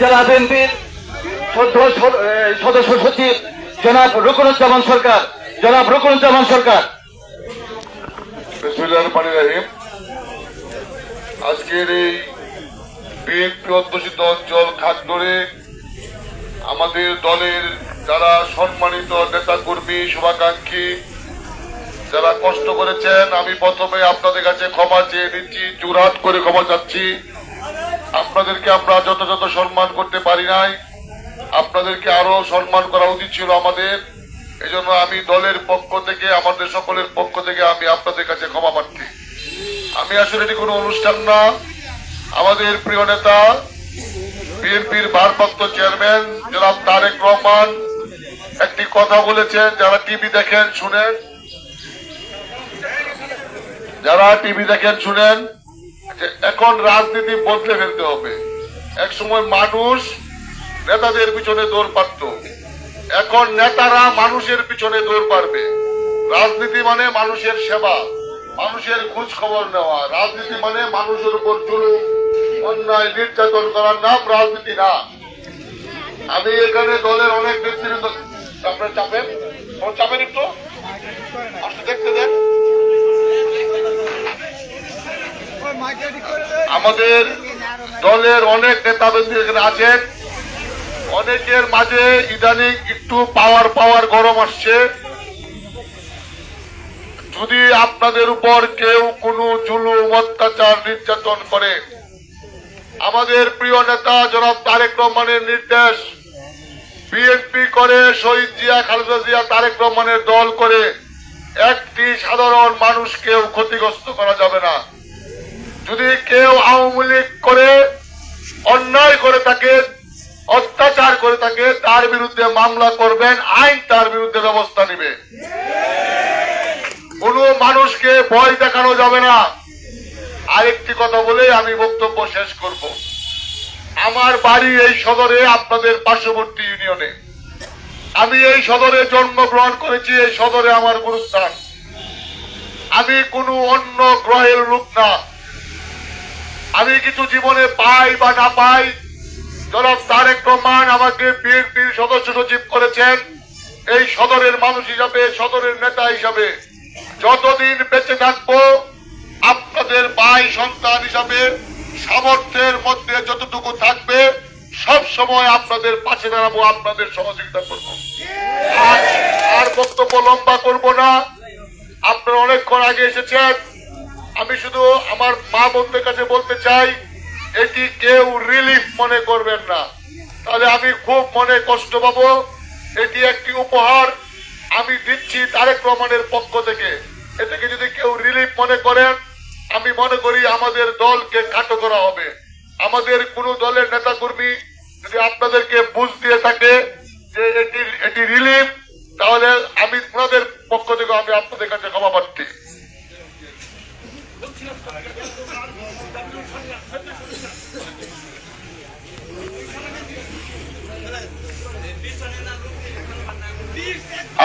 জেলা বিএনপির সদস্য সচিব জনাব রুকনুজ্জামান সরকার। বিসমিল্লাহির রহমানির রহিম। আজকের এই বিএনপি অধ্যুষিত অঞ্চল খাগড়াছড়িতে আমাদের দলের যারা সম্মানিত নেতা কর্মী শুভাকাঙ্ক্ষী যারা কষ্ট করেছেন, আমি প্রথমে আপনাদের কাছে ক্ষমা চেয়ে নিচ্ছি, জোরহাত করে ক্ষমা চাচ্ছি। আপনাদেরকে আমরা যথাযথ সম্মান করতে পারি নাই, আপনাদেরকে আরো সম্মান করা উচিত ছিল আমাদের। এজন্য আমি দলের পক্ষ থেকে, আমাদের সকলের পক্ষ থেকে আমি আপনাদের কাছে ক্ষমা প্রার্থী। আমি আসলে এটি কোনো অনুষ্ঠান না। আমাদের প্রিয় নেতা বিএনপির ভারপ্রাপ্ত চেয়ারম্যান জনাব তারেক রহমান একটি কথা বলেছেন, যারা টিভি দেখেন শুনেন, যে এখন রাজনীতি বদলে ফেলতে হবে। এক সময় মানুষ নেতাদের পিছনে দৌড় পারত, এখন নেতারা মানুষের পিছনে দৌড় পারবে। রাজনীতি মানে মানুষের সেবা, মানুষের খোঁজ খবর নেওয়া। রাজনীতি মানে মানুষের উপর জুলুম, অন্যায়, নির্যাতন করার নাম রাজনীতি না। আমি এখানে দলের অনেক ব্যক্তিবৃন্দ, আপনার চাপেন একটু দেখতে দেন। আমাদের দলের অনেক নেতাবৃন্দ এখানে আছেন, অনেকের মাঝে ইদানিং একটু পাওয়ার গরম আসছে। যদি আপনাদের উপর কেউ কোনো জুলুম, অত্যাচার, নির্যাতন করে, আমাদের প্রিয় নেতা জনাব তারেক রহমানের নির্দেশ, বিএনপি করে, শহীদ জিয়া, খালেদা জিয়া, তারেক রহমানের দল করে একটি সাধারণ মানুষকেও ক্ষতিগ্রস্ত করা যাবে না। যদি কেউ আওয়ামী লীগ করে অন্যায় করে থাকে, অত্যাচার করে থাকে, তার বিরুদ্ধে মামলা করবেন, আইন তার বিরুদ্ধে ব্যবস্থা নেবে। কোন মানুষকে ভয় দেখানো যাবে না। আরেকটি কথা বলে আমি বক্তব্য শেষ করব। আমার বাড়ি এই সদরে, আপনাদের পার্শ্ববর্তী ইউনিয়নে। আমি এই সদরে জন্মগ্রহণ করেছি, এই সদরে আমার গুরুস্থান। আমি কোনো অন্য গ্রহের লোক না। আমি কিছু জীবনে পাই বা না পাই, জনাব তারেক রহমান আমাকে বিএনপির সদস্য সচিব করেছেন। এই সদরের মানুষ হিসাবে, সদরের নেতা হিসাবে যতদিন বেঁচে থাকবো, আপনাদের ভাই সন্তান হিসাবে সামর্থ্যের মধ্যে যতটুকু থাকবে সব সময় আপনাদের পাশে দাঁড়াবো, আপনাদের সহযোগিতা করবো। আর বক্তব্য লম্বা করব না, আপনারা অনেকক্ষণ আগে এসেছেন। আমি শুধু আমার মা বোনদের কাছে বলতে চাই, এটি কেউ রিলিফ মনে করবেন না, তাহলে আমি খুব মনে কষ্ট পাবো। এটি একটি উপহার আমি দিচ্ছি তারেক রহমানের পক্ষ থেকে। এটাকে যদি কেউ রিলিফ মনে করেন, আমি মনে করি আমাদের দলকে খাটো করা হবে। আমাদের কোন দলের নেতা কর্মী যদি আপনাদেরকে বুঝ দিয়ে থাকে যে এটি রিলিফ, তাহলে আমি ওনাদের পক্ষ থেকে আমি আপনাদের কাছে ক্ষমা প্রার্থী।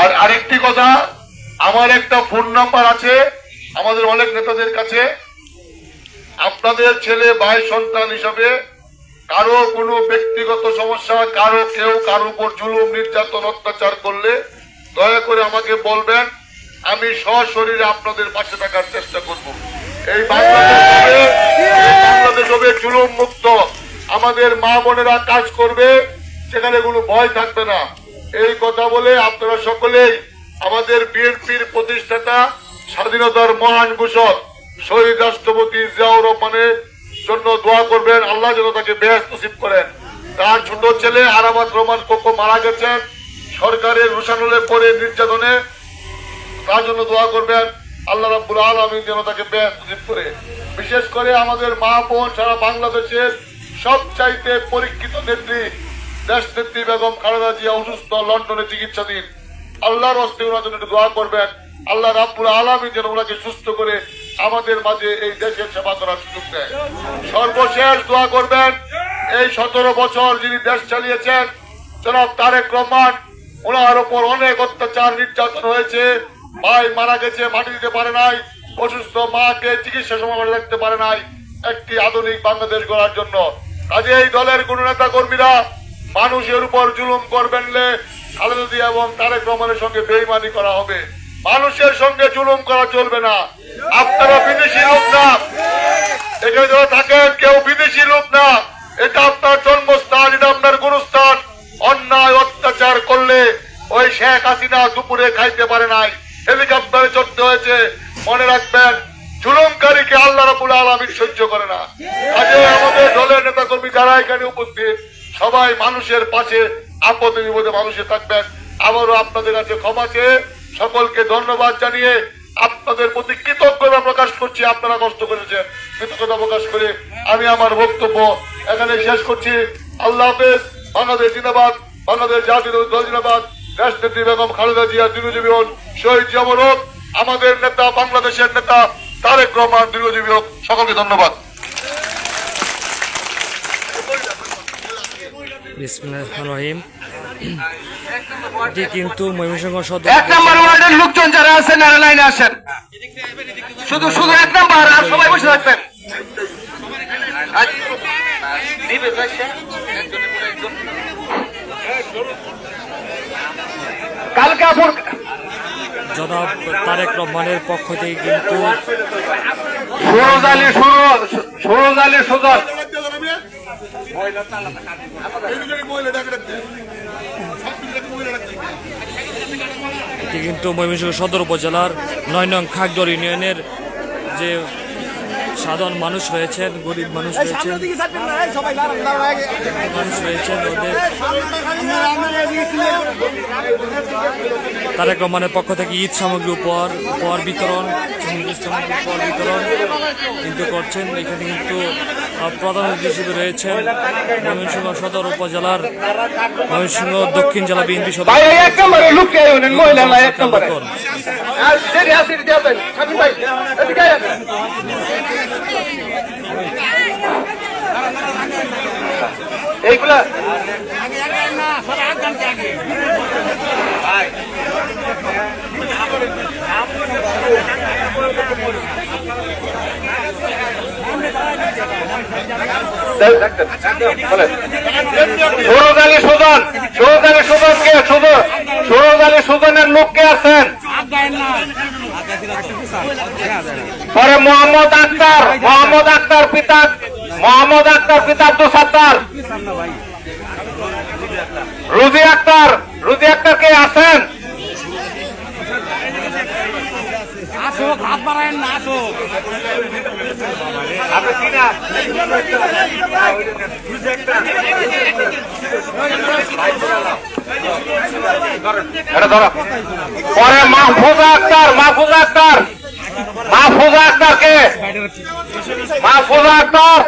আর আরেকটি কথা, আমার একটা ফোন নাম্বার আছে আমাদের অনেক নেতাদের কাছে। আপনাদের ছেলে ভাই সন্তান হিসাবে কারো কোনো ব্যক্তিগত সমস্যা, কেউ কারো উপর জুলুম, নির্যাতন, অত্যাচার করলে দয়া করে আমাকে বলবেন। আমি সশরীরে আপনাদের পাশে থাকার চেষ্টা করব। এই বাংলাদেশ হবে জুলুম মুক্ত। আমাদের মা বোনেরা কাজ করবে, সেখানে কোনো ভয় থাকবে না। এই কথা বলে আপনারা সকলেই আমাদের বিএনপির প্রতিষ্ঠাতা, স্বাধীনতার মহান ঘোষক শহীদ রাষ্ট্রপতি জিয়াউর রহমানের জন্য দোয়া করবেন। আল্লাহ যেন তাকে বেহেশত নসিব করেন। তার ছোট ছেলে আরামাত রহমান কোকো মারা গেছেন সরকারের রোষানলে পরে নির্যাতনে, তার জন্য দোয়া করবেন। আল্লাহ রাব্বুল আলামিন যেন তাকে বেহেশত নসিব করে। বিশেষ করে আমাদের মা বোন সারা বাংলাদেশের সবচাইতে পরীক্ষিত নেত্রী, দেশ নেত্রী বেগম খালেদা জিয়া অসুস্থ, লন্ডনে চিকিৎসাধীন। আল্লাহর হস্তে ওনার জন্য দোয়া করবেন। আল্লাহ রাব্বুল আলামিন যেন ওনাকে সুস্থ করে আমাদের মাঝে এই দেশের সেবা করার সুযোগ দেয়। সর্বশেষ দোয়া করবেন, এই 17 বছর যিনি দেশ চালিয়েছেন জনাব তারেক রহমান, ওনার ওপর অনেক অত্যাচার, নির্যাতন হয়েছে। ভাই মারা গেছে, মাটি দিতে পারে নাই, অসুস্থ মাকে চিকিৎসা সময় রাখতে পারে নাই। একটি আধুনিক বাংলাদেশ গড়ার জন্য কাজে এই দলের কোন নেতা কর্মীরা মানুষের উপর জুলুম করবেন খালেদা জিয়া এবং তারেক রহমানের সঙ্গে বেইমানি করা হবে। মানুষের সঙ্গে জুলুম করা চলবে না। আপনারা বিদেশি লোক না, এখানে যারা থাকেন কেউ বিদেশি লোক না। এটা আপনার জন্মস্থান, এটা আপনার গুরুস্থান। অন্যায় অত্যাচার করলে ওই শেখ হাসিনা দুপুরে খাইতে পারে নাই, হেলিকপ্টারে চড়তে হয়েছে। মনে রাখবেন, জুলুমকারীকে আল্লাহ রাব্বুল আলামিন সহ্য করে না। আজকে আমাদের দলের নেতা কর্মী যারা এখানে উপস্থিত সবাই মানুষের পাশে, আপদে বিপদে মানুষের থাকবেন। আবারও আপনাদের কাছে ক্ষমা চেয়ে সকলকে ধন্যবাদ জানিয়ে আপনাদের প্রতি কৃতজ্ঞতা প্রকাশ করছি। আপনারা কষ্ট করেছেন, কৃতজ্ঞতা প্রকাশ করে আমি আমার বক্তব্য এখানে শেষ করছি। আল্লাহ হাফেজ। বাংলাদেশ জিন্দাবাদ, বাংলাদেশ জাতীয় দল জিন্দাবাদ। রাষ্ট্রপতি বেগম খালেদা জিয়া দীর্ঘজীবী হন, শহীদ জিয়াউর হোক। আমাদের নেতা, বাংলাদেশের নেতা তারেক রহমান দীর্ঘজীবী হোক। সকলকে ধন্যবাদ। বিসমিল্লাহির রহিম। এটি কিন্তু ময়মনসিংহ সদর 1 নম্বর ওয়ার্ডের লোকজন যারা আছেন এরা লাইনে আসেন। শুধু 1 নম্বর, আর সবাই বসে থাকবেন। কালকে আপুর জনাব তারেক রহমানের পক্ষ থেকে কিন্তু সুরজ আলী সুজন এটি কিন্তু ময়মনসিংহ সদর উপজেলার 9 নং খাগড় ইউনিয়নের যে সাধারণ মানুষ রয়েছেন, গরিব মানুষ রয়েছেন, ওদের তারেক রহমানের পক্ষ থেকে ঈদ সামগ্রী উপহার বিতরণ কিন্তু করছেন। এখানে কিন্তু প্রধান অতিথি হিসেবে রয়েছেন ময়মনসিংহ সদর উপজেলার ময়মনসিংহ দক্ষিণ জেলা বিএনপি সদস্য। এইগুলা সুরজ আলী সুজনকে সুরজ আলী সুজনের লোক কে আছেন? পরে মোহাম্মদ আক্তার পিতা আব্দুল সাত্তার, রুজি আক্তার কে আছেন? পরে মাহফুজা আক্তার কে? মাহফুজা আক্তার